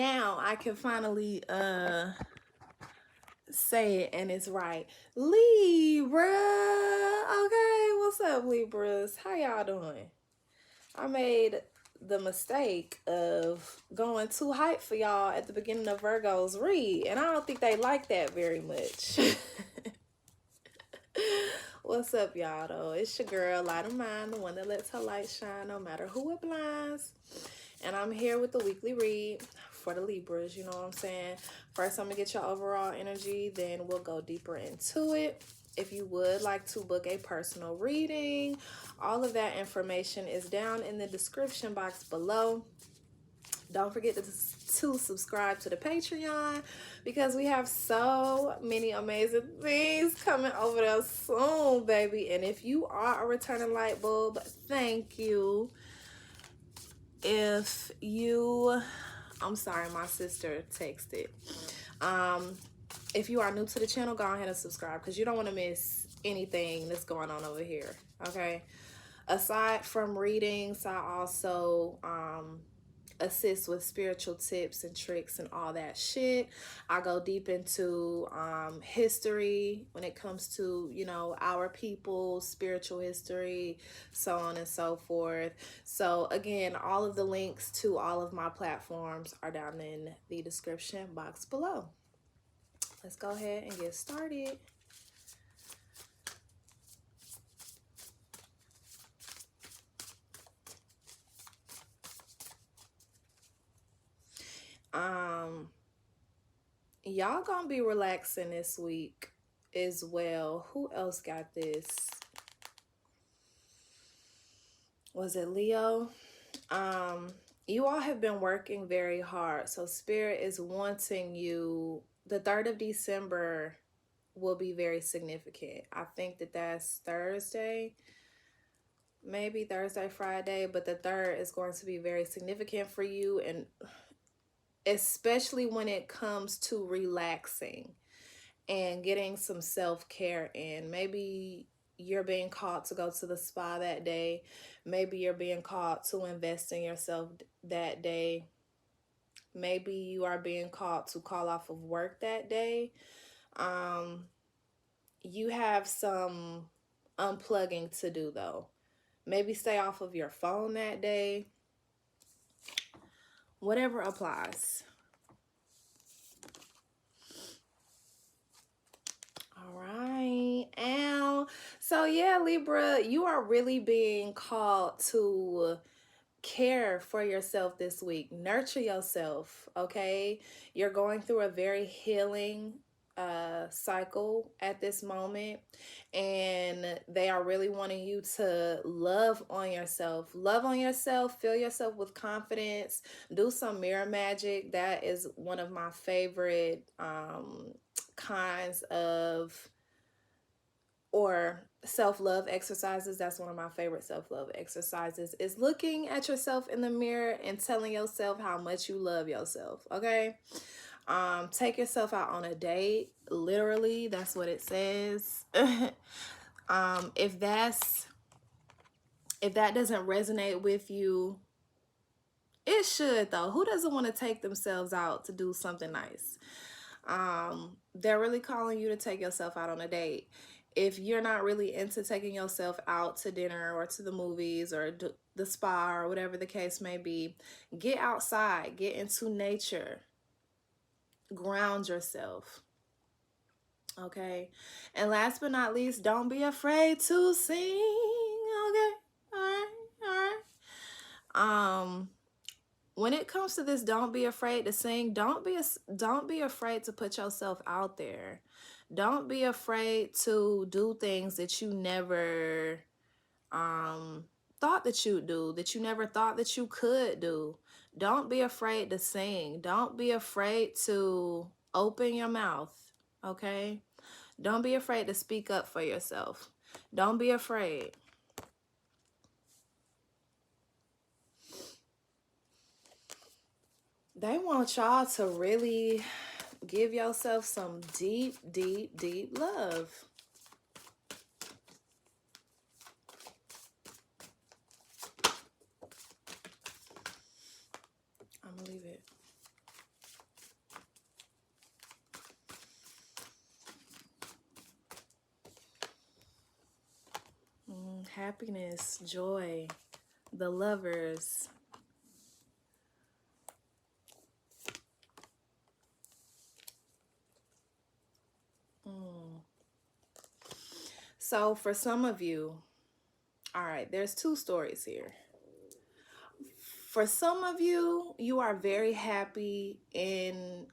now I can finally say it and it's right. Libra. Okay, what's up, Libras? How y'all doing? I made the mistake of going too hype for y'all at the beginning of Virgo's read, and I don't think they like that very much. What's up, y'all, though? It's your girl, Light of Mind, the one that lets her light shine no matter who it blinds. And I'm here with the weekly read for the Libras, you know what I'm saying? First, I'm going to get your overall energy, then we'll go deeper into it. If you would like to book a personal reading, all of that information is down in the description box below. Don't forget to subscribe to the Patreon because we have so many amazing things coming over there soon, baby. And if you are a returning light bulb, thank you. If you, I'm sorry, my sister texted. If you are new to the channel, go ahead and subscribe because you don't want to miss anything that's going on over here, okay? Aside from readings, I also assist with spiritual tips and tricks and all that shit. I go deep into history when it comes to, you know, our people, spiritual history, so on and so forth. So again, all of the links to all of my platforms are down in the description box below. Let's go ahead and get started. Y'all gonna be relaxing this week as well. Who else got this? Was it Leo? You all have been working very hard, so Spirit is wanting you. The 3rd of December will be very significant. I think that that's Thursday, maybe Thursday, Friday, but the 3rd is going to be very significant for you, and especially when it comes to relaxing and getting some self-care in. Maybe you're being called to go to the spa that day. Maybe you're being called to invest in yourself that day. Maybe you are being called to call off of work that day. You have some unplugging to do, though. Maybe stay off of your phone that day. Whatever applies. All right. So yeah, Libra, you are really being called to care for yourself this week. Nurture yourself, okay? You're going through a very healing cycle at this moment, and they are really wanting you to love on yourself. Love on yourself, fill yourself with confidence, do some mirror magic. That is one of my favorite kinds of, or self-love exercises. That's one of my favorite self-love exercises, is looking at yourself in the mirror and telling yourself how much you love yourself, okay? Take yourself out on a date. Literally, that's what it says. If that doesn't resonate with you, it should, though. Who doesn't want to take themselves out to do something nice? They're really calling you to take yourself out on a date. If you're not really into taking yourself out to dinner or to the movies or the spa or whatever the case may be, get outside, get into nature, ground yourself. Okay. And last but not least, don't be afraid to sing. Okay. All right. When it comes to this, don't be afraid to sing. Don't be afraid to put yourself out there. Don't be afraid to do things that you never thought that you'd do, that you never thought that you could do. Don't be afraid to sing. Don't be afraid to open your mouth, okay? Don't be afraid to speak up for yourself. Don't be afraid. They want y'all to really give yourself some deep, deep, deep love. I'm gonna leave it. happiness, joy, the Lovers. Mm. So for some of you, all right, there's two stories here. For some of you, you are very happy in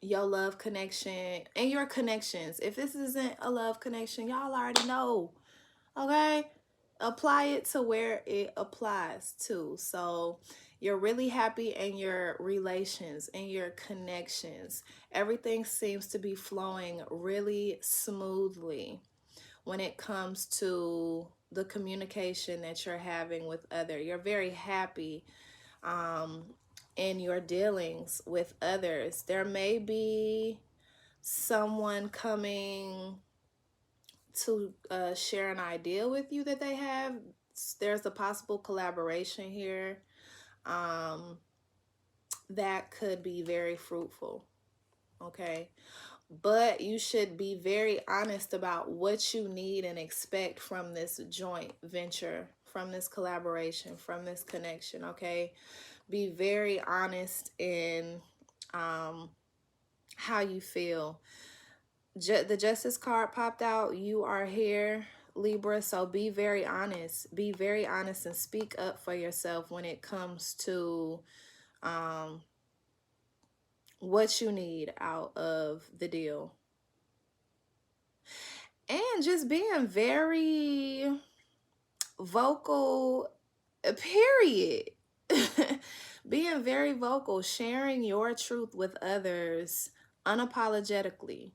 your love connection and your connections. If this isn't a love connection, y'all already know. Okay? Apply it to where it applies to. So you're really happy in your relations and your connections. Everything seems to be flowing really smoothly when it comes to the communication that you're having with other. You're very happy in your dealings with others. There may be someone coming to share an idea with you that they have. There's a possible collaboration here that could be very fruitful. Okay. But you should be very honest about what you need and expect from this joint venture, from this collaboration, from this connection. Okay. Be very honest in how you feel. The Justice card popped out. You are here, Libra. So be very honest. Be very honest and speak up for yourself when it comes to what you need out of the deal. And just being very vocal, period. Being very vocal, sharing your truth with others unapologetically.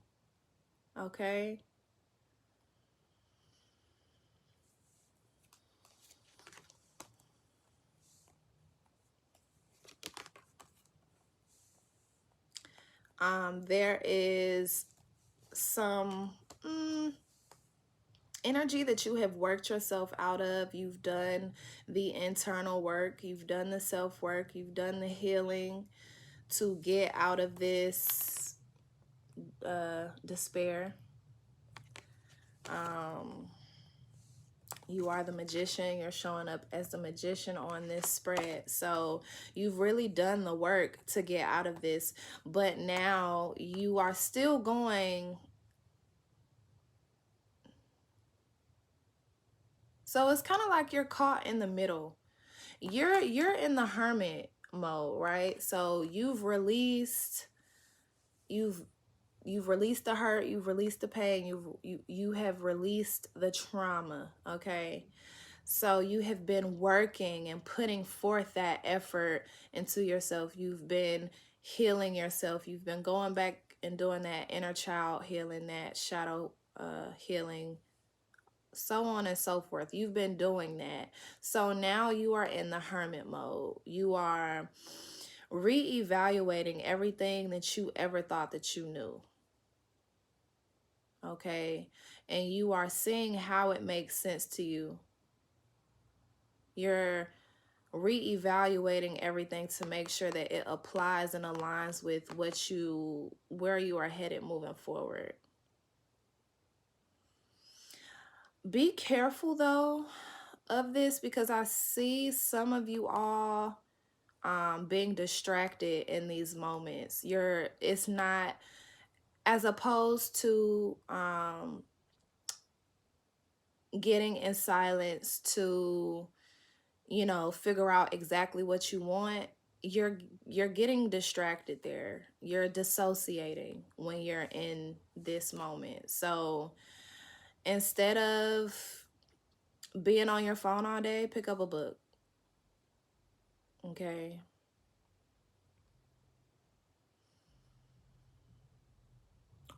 Okay? There is some energy that you have worked yourself out of. You've done the internal work, you've done the self work, you've done the healing to get out of this despair. You are the magician. You're showing up as the magician on this spread. So you've really done the work to get out of this. But now you are still going. So it's kind of like you're caught in the middle. You're in the hermit mode, right? So you've released the hurt, you've released the pain, you have released the trauma, okay? So you have been working and putting forth that effort into yourself. You've been healing yourself. You've been going back and doing that inner child healing, that shadow healing, so on and so forth. You've been doing that. So now you are in the hermit mode. You are reevaluating everything that you ever thought that you knew. Okay? And you are seeing how it makes sense to you. You're reevaluating everything to make sure that it applies and aligns with where you are headed moving forward. Be careful though of this, because I see some of you all being distracted in these moments. It's not, as opposed to getting in silence to figure out exactly what you want. You're getting distracted there. You're dissociating when you're in this moment. So instead of being on your phone all day, pick up a book. Okay?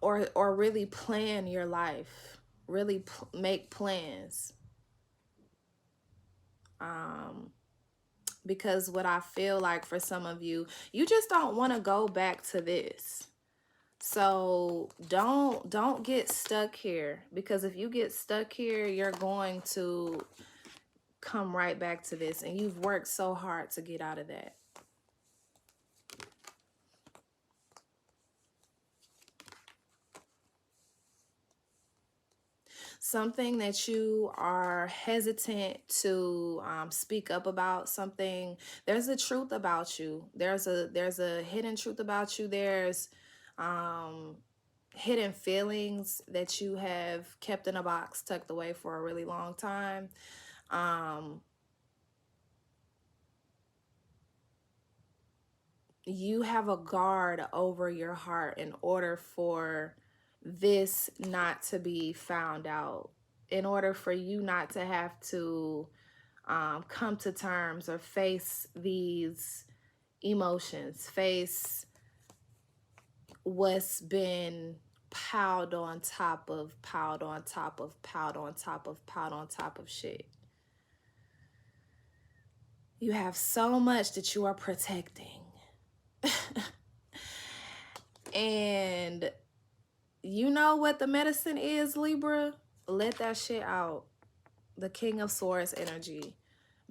Or really plan your life. Really make plans. Because what I feel like for some of you, you just don't want to go back to this. So don't get stuck here, because if you get stuck here, you're going to come right back to this, and you've worked so hard to get out of that. something that you are hesitant to speak up about, something, there's a truth about you, there's a hidden truth about you, there's um hidden feelings that you have kept in a box, tucked away for a really long time. um you have a guard over your heart in order for this not to be found out, in order for you not to have to come to terms or face these emotions, face what's been piled on top of piled on top of piled on top of piled on top of shit. You have so much that you are protecting. And you know what the medicine is, Libra? Let that shit out. The King of Swords energy.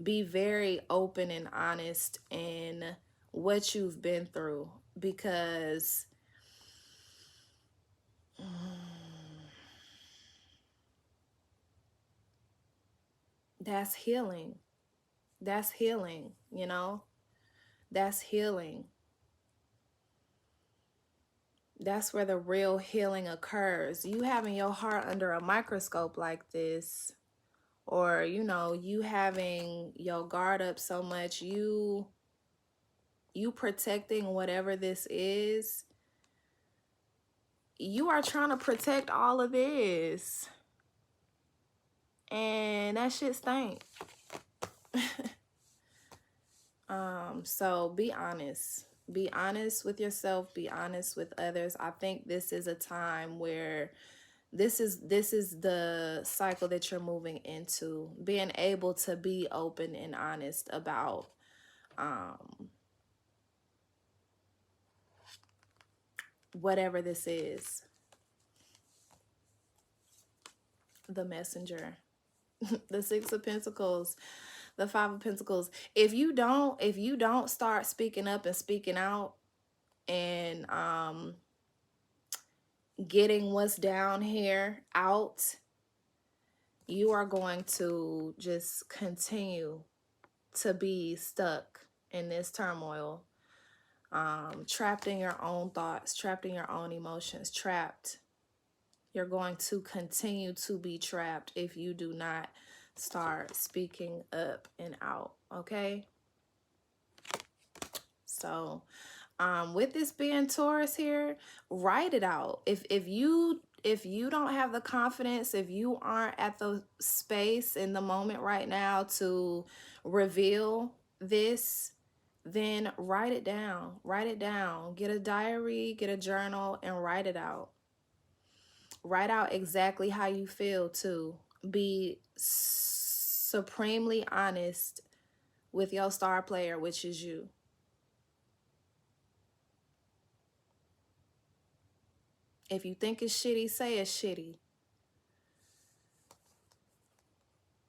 Be very open and honest in what you've been through, because that's healing. That's healing, you know? That's healing. That's where the real healing occurs. You having your heart under a microscope like this, or, you know, you having your guard up so much, you protecting whatever this is, you are trying to protect all of this. And that shit stink. So be honest. Be honest with yourself, be honest with others. I think this is a time where this is the cycle that you're moving into, being able to be open and honest about whatever this is. The Messenger. The Six of Pentacles, the Five of Pentacles. If you don't start speaking up and speaking out and getting what's down here out, you are going to just continue to be stuck in this turmoil, trapped in your own thoughts, trapped in your own emotions, trapped. You're going to continue to be trapped if you do not start speaking up and out, okay? So with this being Taurus here, write it out. If you don't have the confidence, if you aren't at the space in the moment right now to reveal this, then write it down. Write it down. Get a diary, get a journal, and write it out. Write out exactly how you feel too. Be supremely honest with your star player, which is you. If you think it's shitty, say it's shitty.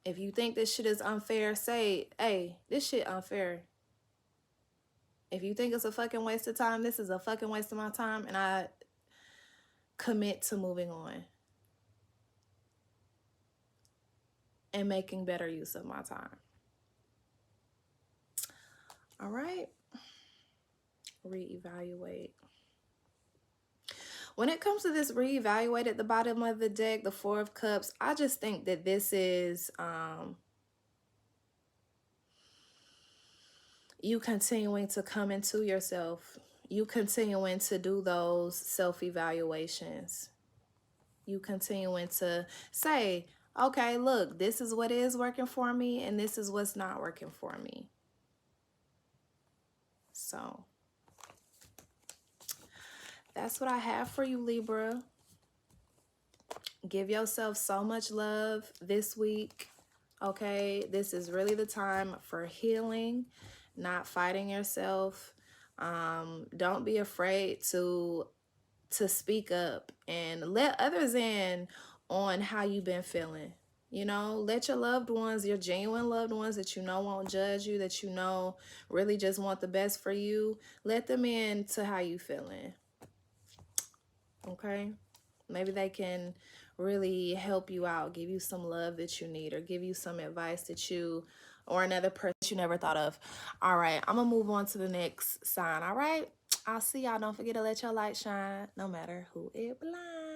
If you think this shit is unfair, say, hey, this shit unfair. If you think it's a fucking waste of time, this is a fucking waste of my time, and I commit to moving on and making better use of my time. All right. Reevaluate. When it comes to this reevaluate at the bottom of the deck, the Four of Cups, I just think that this is you continuing to come into yourself. You continuing to do those self-evaluations. You continuing to say, okay, look, this is what is working for me and this is what's not working for me. So that's what I have for you, Libra. Give yourself so much love this week, okay? This is really the time for healing, not fighting yourself. Don't be afraid to speak up and let others in on how you've been feeling. You know, let your loved ones, your genuine loved ones that you know won't judge you, that you know really just want the best for you, let them in to how you feeling. Okay? Maybe they can really help you out, give you some love that you need, or give you some advice that you or another person you never thought of. All right, I'm gonna move on to the next sign. All right, I'll see y'all. Don't forget to let your light shine, no matter who it blinds.